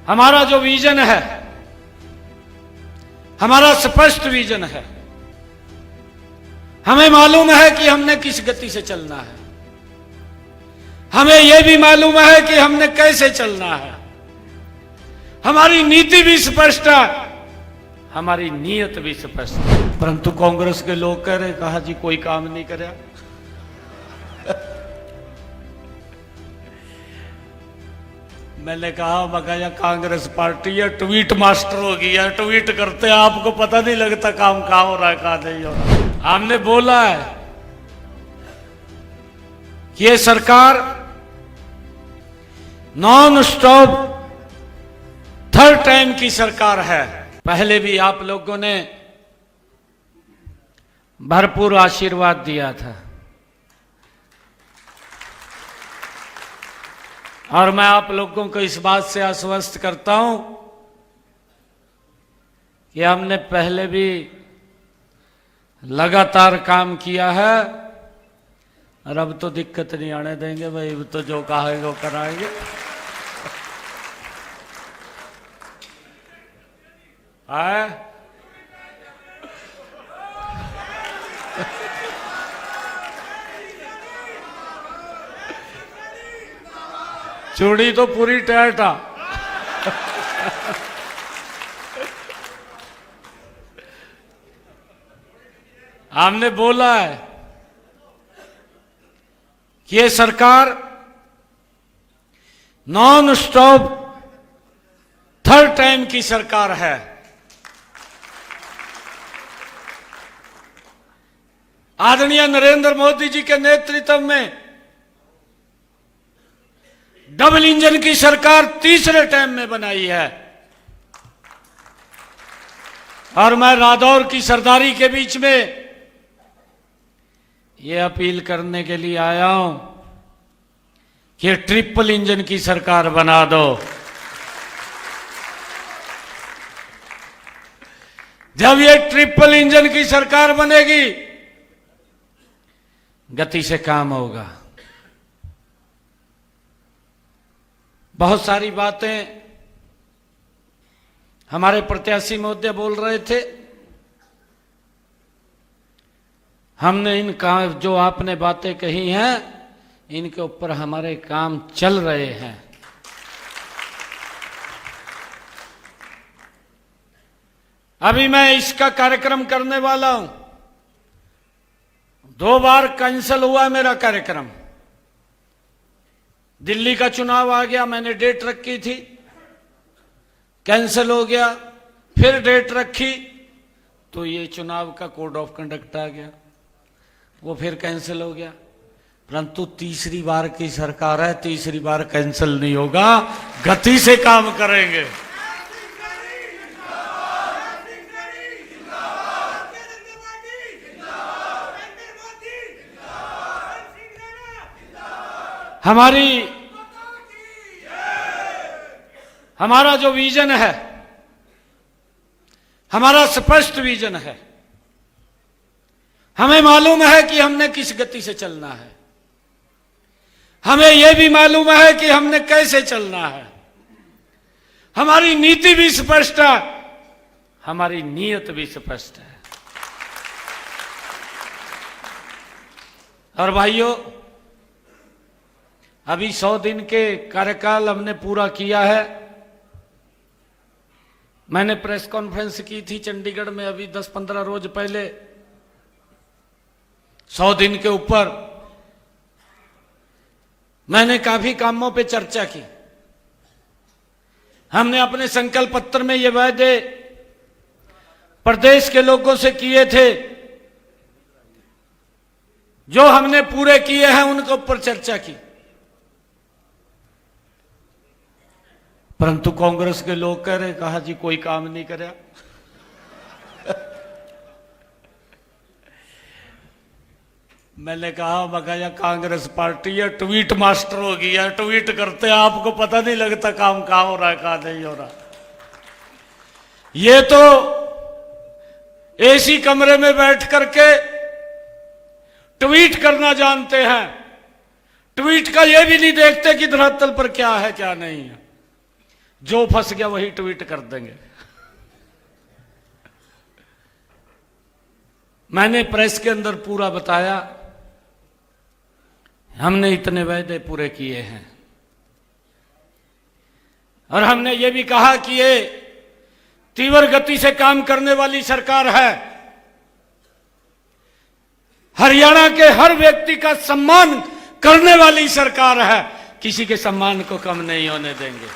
हमारा जो विजन है, हमारा स्पष्ट विजन है। हमें मालूम है कि हमने किस गति से चलना है, हमें यह भी मालूम है कि हमने कैसे चलना है। हमारी नीति भी स्पष्ट है, हमारी नीयत भी स्पष्ट है। परंतु कांग्रेस के लोग कह रहे, कहा जी कोई काम नहीं करे। मैंने कहा मगर कांग्रेस पार्टी है ट्वीट मास्टर हो गई है, ट्वीट करते हैं, आपको पता नहीं लगता काम कहां हो रहा है कहां नहीं हो रहा। हमने बोला है कि ये सरकार नॉन स्टॉप थर्ड टाइम की सरकार है। पहले भी आप लोगों ने भरपूर आशीर्वाद दिया था और मैं आप लोगों को इस बात से आश्वस्त करता हूं कि हमने पहले भी लगातार काम किया है और अब तो दिक्कत नहीं आने देंगे भाई, अब तो जो कहेंगे वो कराएंगे। है चूड़ी तो पूरी टाइट आ। हमने बोला है कि ये सरकार नॉन स्टॉप थर्ड टाइम की सरकार है। आदरणीय नरेंद्र मोदी जी के नेतृत्व में डबल इंजन की सरकार तीसरे टाइम में बनाई है और मैं रादौर की सरदारी के बीच में यह अपील करने के लिए आया हूं कि ट्रिपल इंजन की सरकार बना दो। जब ये ट्रिपल इंजन की सरकार बनेगी, गति से काम होगा। बहुत सारी बातें हमारे प्रत्याशी महोदय बोल रहे थे, हमने इनका जो आपने बातें कही हैं इनके ऊपर हमारे काम चल रहे हैं। अभी मैं इसका कार्यक्रम करने वाला हूं। 2 बार कैंसिल हुआ मेरा कार्यक्रम। दिल्ली का चुनाव आ गया, मैंने डेट रखी थी, कैंसिल हो गया, फिर डेट रखी तो ये चुनाव का कोड ऑफ कंडक्ट आ गया, वो फिर कैंसिल हो गया। परंतु तीसरी बार की सरकार है, तीसरी बार कैंसिल नहीं होगा, गति से काम करेंगे। हमारा जो विजन है, हमारा स्पष्ट विजन है। हमें मालूम है कि हमने किस गति से चलना है, हमें यह भी मालूम है कि हमने कैसे चलना है। हमारी नीति भी स्पष्ट है, हमारी नीयत भी स्पष्ट है। और भाइयों, अभी 100 दिन के कार्यकाल हमने पूरा किया है। मैंने प्रेस कॉन्फ्रेंस की थी चंडीगढ़ में अभी 10-15 रोज पहले। 100 दिन के ऊपर मैंने काफी कामों पे चर्चा की। हमने अपने संकल्प पत्र में ये वायदे प्रदेश के लोगों से किए थे, जो हमने पूरे किए हैं उनके ऊपर चर्चा की। परंतु कांग्रेस के लोग कह रहे, कहा जी कोई काम नहीं करे। मैंने कहा मगर कांग्रेस पार्टी है ट्वीट मास्टर हो गई है, ट्वीट करते हैं, आपको पता नहीं लगता काम कहां हो रहा है कहां नहीं हो रहा। ये तो एसी कमरे में बैठ करके ट्वीट करना जानते हैं, ट्वीट का ये भी नहीं देखते कि धरातल पर क्या है क्या नहीं है। जो फंस गया वही ट्वीट कर देंगे। मैंने प्रेस के अंदर पूरा बताया, हमने इतने वायदे पूरे किए हैं और हमने ये भी कहा कि ये तीव्र गति से काम करने वाली सरकार है। हरियाणा के हर व्यक्ति का सम्मान करने वाली सरकार है, किसी के सम्मान को कम नहीं होने देंगे।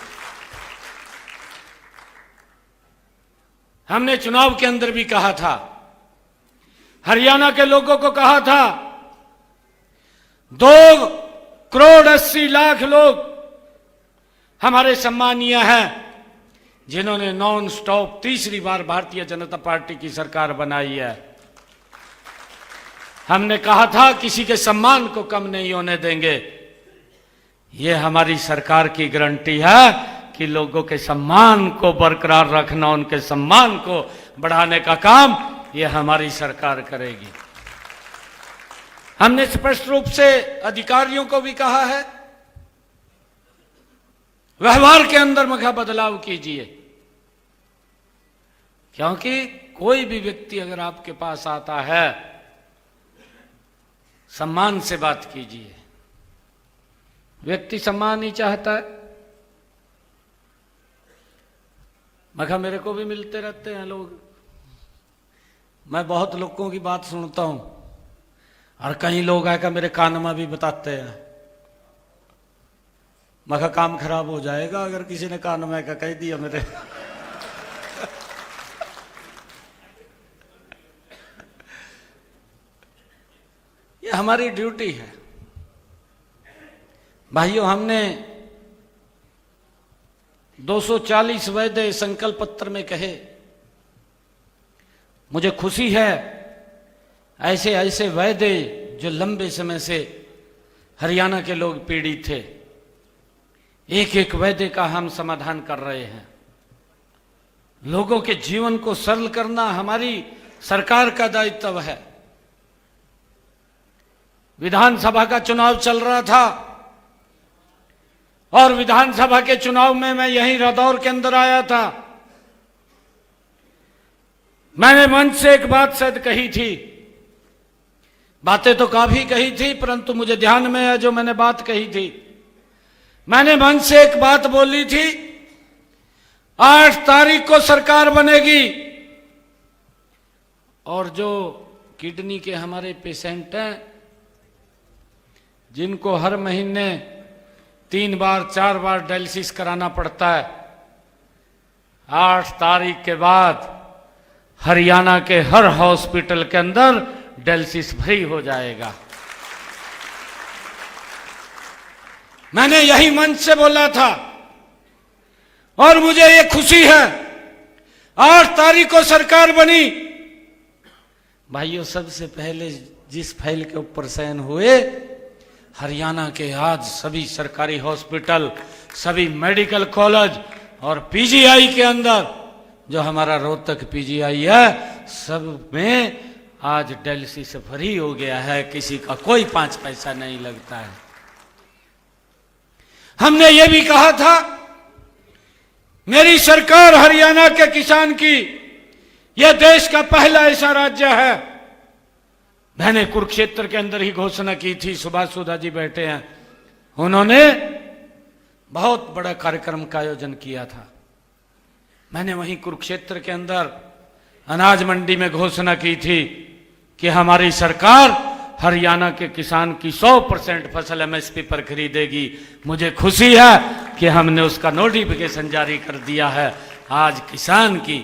हमने चुनाव के अंदर भी कहा था, हरियाणा के लोगों को कहा था, 2,80,00,000 लोग हमारे सम्मानीय हैं जिन्होंने नॉन स्टॉप तीसरी बार भारतीय जनता पार्टी की सरकार बनाई है। हमने कहा था किसी के सम्मान को कम नहीं होने देंगे। ये हमारी सरकार की गारंटी है कि लोगों के सम्मान को बरकरार रखना, उनके सम्मान को बढ़ाने का काम ये हमारी सरकार करेगी। हमने स्पष्ट रूप से अधिकारियों को भी कहा है, व्यवहार के अंदर मखा बदलाव कीजिए, क्योंकि कोई भी व्यक्ति अगर आपके पास आता है, सम्मान से बात कीजिए। व्यक्ति सम्मान ही चाहता है। मखा मेरे को भी मिलते रहते हैं लोग, मैं बहुत लोगों की बात सुनता हूं और कई लोग आकर मेरे कान में भी बताते हैं। मखा काम खराब हो जाएगा अगर किसी ने कान में का कह दिया मेरे। ये हमारी ड्यूटी है भाइयों। हमने 240 वायदे संकल्प पत्र में कहे। मुझे खुशी है ऐसे ऐसे वायदे जो लंबे समय से हरियाणा के लोग पीड़ित थे, एक एक वायदे का हम समाधान कर रहे हैं। लोगों के जीवन को सरल करना हमारी सरकार का दायित्व है। विधानसभा का चुनाव चल रहा था और विधानसभा के चुनाव में मैं यहीं रादौर के अंदर आया था। मैंने मंच से एक बात शायद कही थी, बातें तो काफी कही थी, परंतु मुझे ध्यान में है जो मैंने बात कही थी। मैंने मंच से एक बात बोली थी, 8 तारीख को सरकार बनेगी और जो किडनी के हमारे पेशेंट हैं, जिनको हर महीने 3 बार 4 बार डायलिसिस कराना पड़ता है, 8 तारीख के बाद हरियाणा के हर हॉस्पिटल के अंदर डायलिसिस फ्री हो जाएगा। मैंने यही मंच से बोला था और मुझे ये खुशी है 8 तारीख को सरकार बनी। भाइयों, सबसे पहले जिस फाइल के ऊपर साइन हुए, हरियाणा के आज सभी सरकारी हॉस्पिटल, सभी मेडिकल कॉलेज और पीजीआई के अंदर, जो हमारा रोहतक पीजीआई है, सब में आज डायलिसिस फ्री हो गया है। किसी का कोई 5 पैसा नहीं लगता है। हमने ये भी कहा था, मेरी सरकार हरियाणा के किसान की, यह देश का पहला ऐसा राज्य है। मैंने कुरुक्षेत्र के अंदर ही घोषणा की थी, सुभाष सुधा जी बैठे हैं, उन्होंने बहुत बड़ा कार्यक्रम का आयोजन किया था। मैंने वहीं कुरुक्षेत्र के अंदर अनाज मंडी में घोषणा की थी कि हमारी सरकार हरियाणा के किसान की 100% फसल एमएसपी पर खरीदेगी। मुझे खुशी है कि हमने उसका नोटिफिकेशन जारी कर दिया है। आज किसान की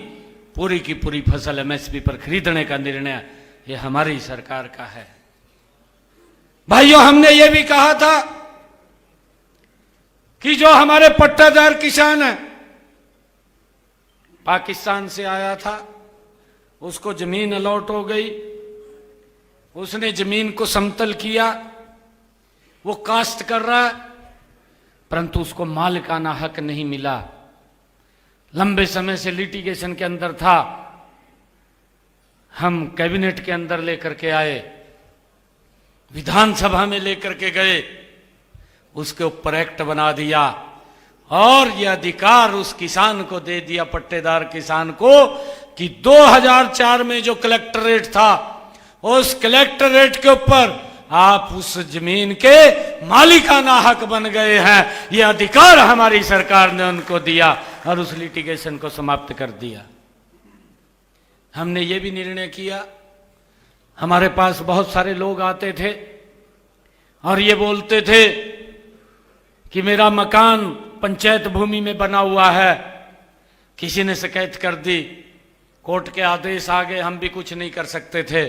पूरी फसल एमएसपी पर खरीदने का निर्णय ये हमारी सरकार का है। भाइयों, हमने ये भी कहा था कि जो हमारे पट्टादार किसान है, पाकिस्तान से आया था, उसको जमीन अलॉट हो गई, उसने जमीन को समतल किया, वो काश्त कर रहा है, परंतु उसको मालिकाना हक नहीं मिला। लंबे समय से लिटिगेशन के अंदर था। हम कैबिनेट के अंदर लेकर के आए, विधानसभा में लेकर के गए, उसके ऊपर एक्ट बना दिया, और यह अधिकार उस किसान को दे दिया, पट्टेदार किसान को, कि 2004 में जो कलेक्टरेट था, उस कलेक्टरेट के ऊपर आप उस जमीन के मालिकाना हक बन गए हैं। यह अधिकार हमारी सरकार ने उनको दिया और उस लिटिगेशन को समाप्त कर दिया। हमने ये भी निर्णय किया, हमारे पास बहुत सारे लोग आते थे और ये बोलते थे कि मेरा मकान पंचायत भूमि में बना हुआ है, किसी ने शिकायत कर दी, कोर्ट के आदेश आ गए, हम भी कुछ नहीं कर सकते थे।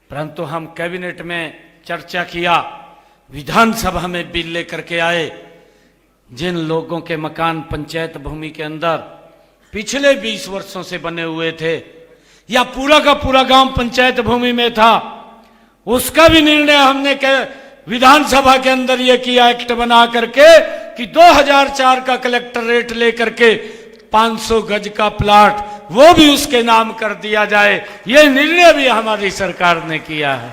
परंतु हम कैबिनेट में चर्चा किया, विधानसभा में बिल लेकर के आए। जिन लोगों के मकान पंचायत भूमि के अंदर पिछले 20 वर्षों से बने हुए थे, या पूरा का पूरा गांव पंचायत भूमि में था, उसका भी निर्णय हमने विधानसभा के अंदर यह किया, एक्ट बना करके, कि 2004 का कलेक्टरेट लेकर के 500 गज का प्लाट वो भी उसके नाम कर दिया जाए। यह निर्णय भी हमारी सरकार ने किया है।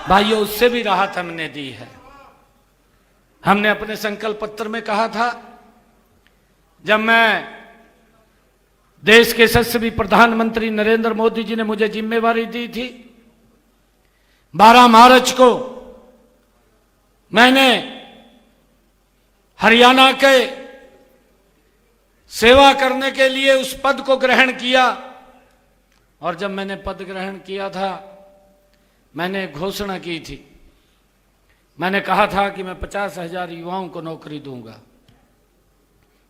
भाइयों, उससे भी राहत हमने दी है। हमने अपने संकल्प पत्र में कहा था, जब मैं देश के यशस्वी प्रधानमंत्री नरेंद्र मोदी जी ने मुझे जिम्मेवारी दी थी, 12 मार्च को मैंने हरियाणा के सेवा करने के लिए उस पद को ग्रहण किया। और जब मैंने पद ग्रहण किया था, मैंने घोषणा की थी, मैंने कहा था कि मैं 50,000 युवाओं को नौकरी दूंगा।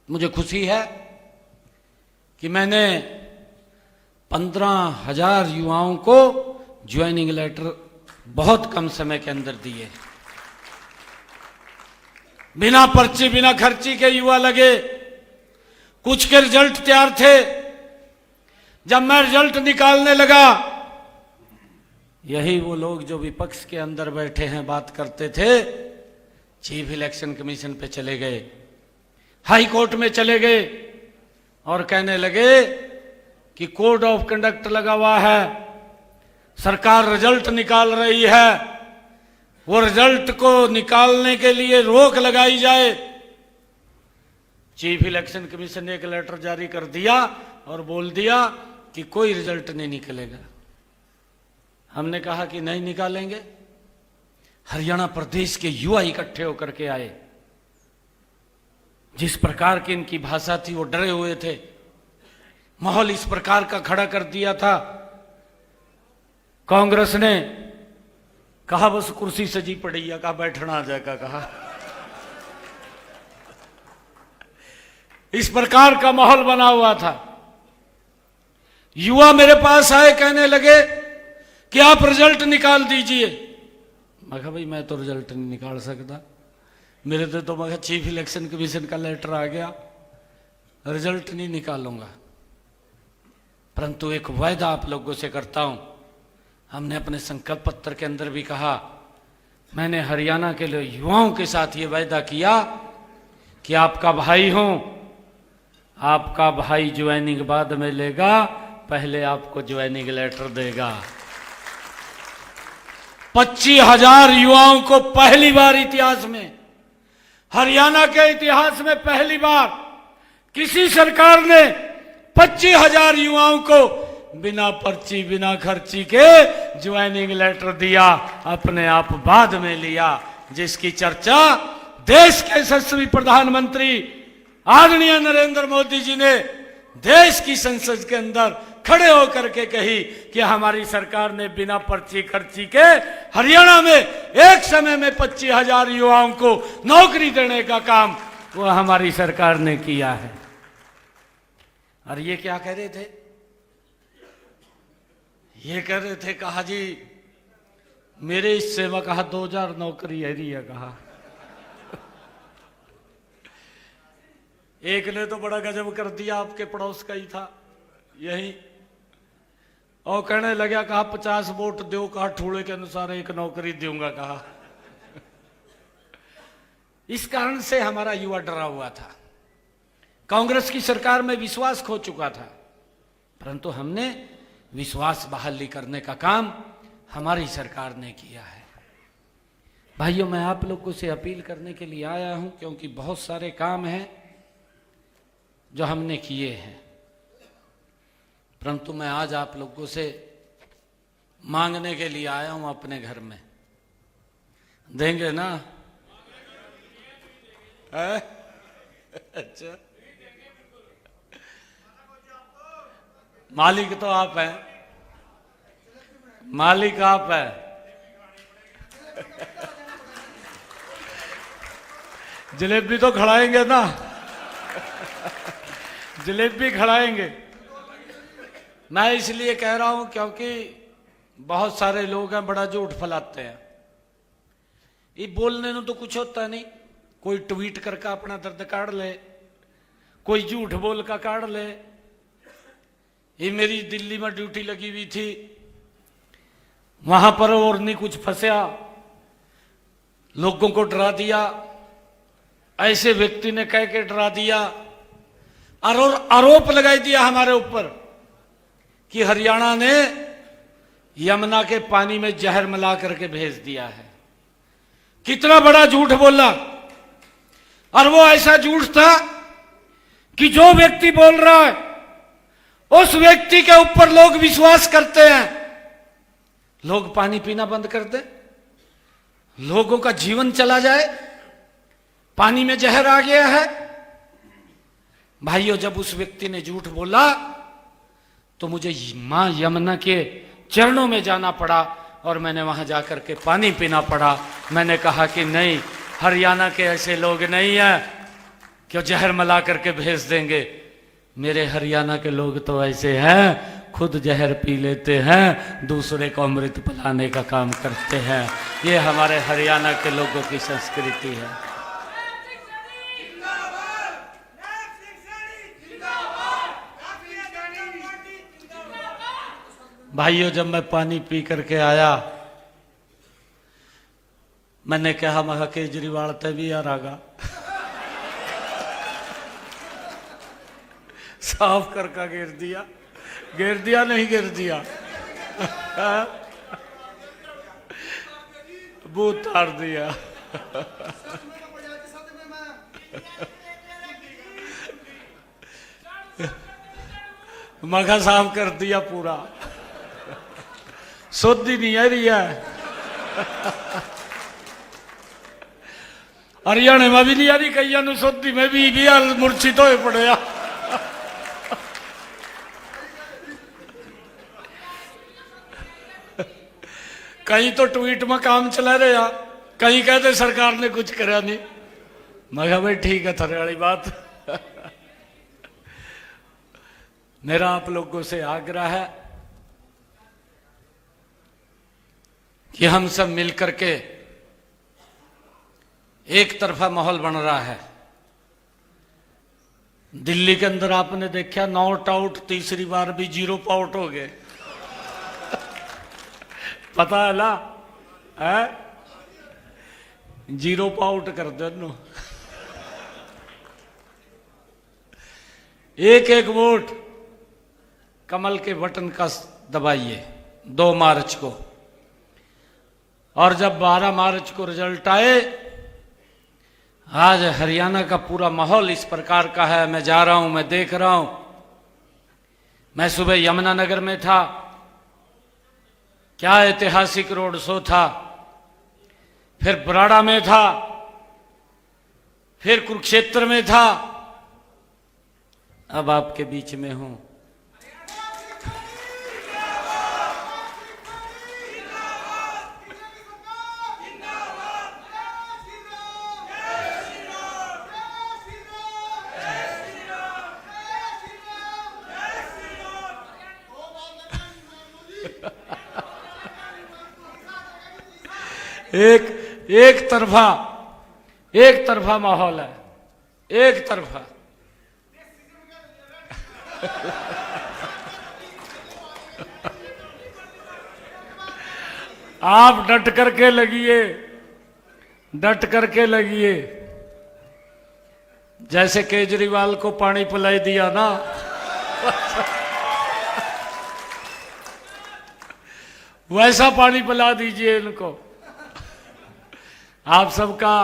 मुझे खुशी है कि मैंने 15,000 युवाओं को ज्वाइनिंग लेटर बहुत कम समय के अंदर दिए। बिना पर्ची बिना खर्ची के युवा लगे। कुछ के रिजल्ट तैयार थे, जब मैं रिजल्ट निकालने लगा, यही वो लोग जो विपक्ष के अंदर बैठे हैं बात करते थे, चीफ इलेक्शन कमीशन पे चले गए, हाई कोर्ट में चले गए और कहने लगे कि कोड ऑफ कंडक्ट लगा हुआ है, सरकार रिजल्ट निकाल रही है, वो रिजल्ट को निकालने के लिए रोक लगाई जाए। चीफ इलेक्शन कमीशन ने एक लेटर जारी कर दिया और बोल दिया कि कोई रिजल्ट नहीं निकलेगा। हमने कहा कि नहीं निकालेंगे। हरियाणा प्रदेश के युवा इकट्ठे होकर के आए। जिस प्रकार की इनकी भाषा थी, वो डरे हुए थे। माहौल इस प्रकार का खड़ा कर दिया था। कांग्रेस ने कहा बस कुर्सी सजी पड़ी है, कहा बैठना आ जाएगा, कहा इस प्रकार का माहौल बना हुआ था। युवा मेरे पास आए, कहने लगे कि आप रिजल्ट निकाल दीजिए। मैं कहा भाई मैं तो रिजल्ट नहीं निकाल सकता, मेरे तो मैं चीफ इलेक्शन कमीशन का लेटर आ गया, रिजल्ट नहीं निकालूंगा। परंतु एक वायदा आप लोगों से करता हूं, हमने अपने संकल्प पत्र के अंदर भी कहा, मैंने हरियाणा के युवाओं के साथ ये वायदा किया कि आपका भाई हूं, आपका भाई ज्वाइनिंग बाद में लेगा, पहले आपको ज्वाइनिंग लेटर देगा। 25,000 युवाओं को पहली बार इतिहास में, हरियाणा के इतिहास में पहली बार किसी सरकार ने 25,000 युवाओं को बिना पर्ची बिना खर्ची के ज्वाइनिंग लेटर दिया, अपने आप बाद में लिया, जिसकी चर्चा देश के यशस्वी प्रधानमंत्री आदरणीय नरेंद्र मोदी जी ने देश की संसद के अंदर खड़े होकर के कही कि हमारी सरकार ने बिना पर्ची खर्ची के हरियाणा में एक समय में 25,000 युवाओं को नौकरी देने का काम वो हमारी सरकार ने किया है। और ये क्या कह रहे थे? ये कह रहे थे, कहा जी मेरे हिस्से में कहा 2,000 नौकरी है रही है, कहा एक ने तो बड़ा गजब कर दिया, आपके पड़ोस का ही था यही, और कहने लगा कहा 50 वोट दो, कहा ठूले के अनुसार एक नौकरी दूंगा, कहा इस कारण से हमारा युवा डरा हुआ था। कांग्रेस की सरकार में विश्वास खो चुका था, परंतु हमने विश्वास बहाली करने का काम हमारी सरकार ने किया है। भाइयों, मैं आप लोगों से अपील करने के लिए आया हूं, क्योंकि बहुत सारे काम हैं जो हमने किए हैं, परंतु मैं आज आप लोगों से मांगने के लिए आया हूं अपने घर में। देंगे ना? अच्छा, मालिक तो आप हैं, मालिक आप हैं। जलेबी तो खड़ाएंगे ना? जलेबी खड़ाएंगे। मैं इसलिए कह रहा हूं क्योंकि बहुत सारे लोग हैं, बड़ा झूठ फैलाते हैं। ये बोलने में तो कुछ होता नहीं, कोई ट्वीट करके अपना दर्द काढ़ ले, कोई झूठ बोल का काढ़ ले। ये मेरी दिल्ली में ड्यूटी लगी हुई थी, वहां पर और नहीं कुछ फंसा, लोगों को डरा दिया, ऐसे व्यक्ति ने कह के डरा दिया और आरोप लगाई दिया हमारे ऊपर कि हरियाणा ने यमुना के पानी में जहर मिला करके भेज दिया है। कितना बड़ा झूठ बोला! और वो ऐसा झूठ था कि जो व्यक्ति बोल रहा है उस व्यक्ति के ऊपर लोग विश्वास करते हैं। लोग पानी पीना बंद कर दे, लोगों का जीवन चला जाए, पानी में जहर आ गया है। भाइयों, जब उस व्यक्ति ने झूठ बोला तो मुझे मां यमुना के चरणों में जाना पड़ा और मैंने वहां जाकर के पानी पीना पड़ा। मैंने कहा कि नहीं, हरियाणा के ऐसे लोग नहीं हैं कि जहर मिला करके भेज देंगे। मेरे हरियाणा के लोग तो ऐसे हैं, खुद जहर पी लेते हैं, दूसरे को अमृत पिलाने का काम करते हैं। ये हमारे हरियाणा के लोगों की संस्कृति है। भाइयों, जब मैं पानी पी करके आया, मैंने कहा महा केजरीवाल ते भी यार आगा साफ करके गिर दिया नहीं गिर दिया, बूथ तार दिया। मगा साफ कर दिया पूरा, शुद्ध ही नहीं आ रही है। हरियाणा में भी नहीं आ रही, कई शुद्धि में भी मूर्छित होए पड़े। कहीं तो ट्वीट में काम चला रहे, कहीं कहते सरकार ने कुछ करा नहीं। मैं कहा भाई ठीक है, थरे वाली बात। मेरा आप लोगों से आग्रह है कि हम सब मिलकर के, एक तरफा माहौल बन रहा है। दिल्ली के अंदर आपने देखा, नॉट आउट तीसरी बार भी 0 आउट हो गए। पता है ना? 0 आउट कर दो। एक वोट कमल के बटन का दबाइए 2 मार्च को, और जब 12 मार्च को रिजल्ट आए, आज हरियाणा का पूरा माहौल इस प्रकार का है। मैं जा रहा हूं, मैं देख रहा हूं। मैं सुबह यमुनानगर में था, क्या ऐतिहासिक रोड शो था। फिर बराड़ा में था, फिर कुरुक्षेत्र में था, अब आपके बीच में हूं। एक तरफा माहौल है, एक तरफा। आप डट करके लगिए, जैसे केजरीवाल को पानी पिलाई दिया ना, वैसा पानी पिला दीजिए इनको। आप सबका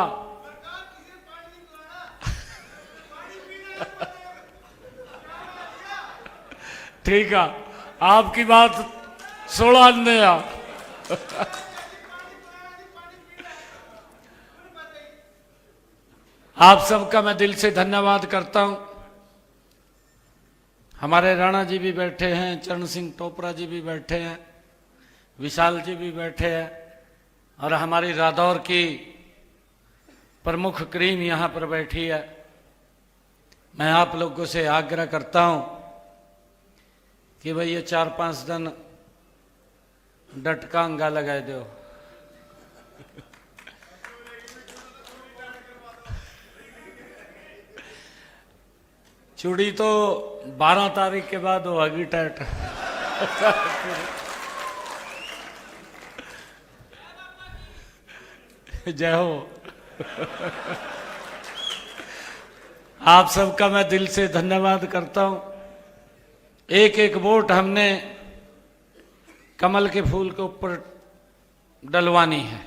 ठीक है, आपकी बात सोड़ा ने आप सबका मैं दिल से धन्यवाद करता हूं। हमारे राणा जी भी बैठे हैं, चरण सिंह टोपरा जी भी बैठे हैं, विशाल जी भी बैठे हैं, और हमारी रादौर की प्रमुख क्रीम यहाँ पर बैठी है। मैं आप लोगों से आग्रह करता हूं कि भाई ये 4-5 दिन डटका अंगा लगा दो। चूड़ी तो 12 तारीख के बाद होगी टाइट। जय हो। आप सबका मैं दिल से धन्यवाद करता हूं। एक एक वोट हमने कमल के फूल के ऊपर डलवानी है।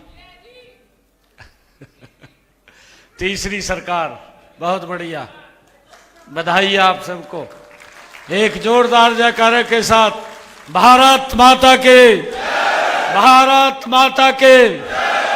तीसरी सरकार, बहुत बढ़िया, बधाई आप सबको। एक जोरदार जयकारे के साथ भारत माता के, भारत माता के।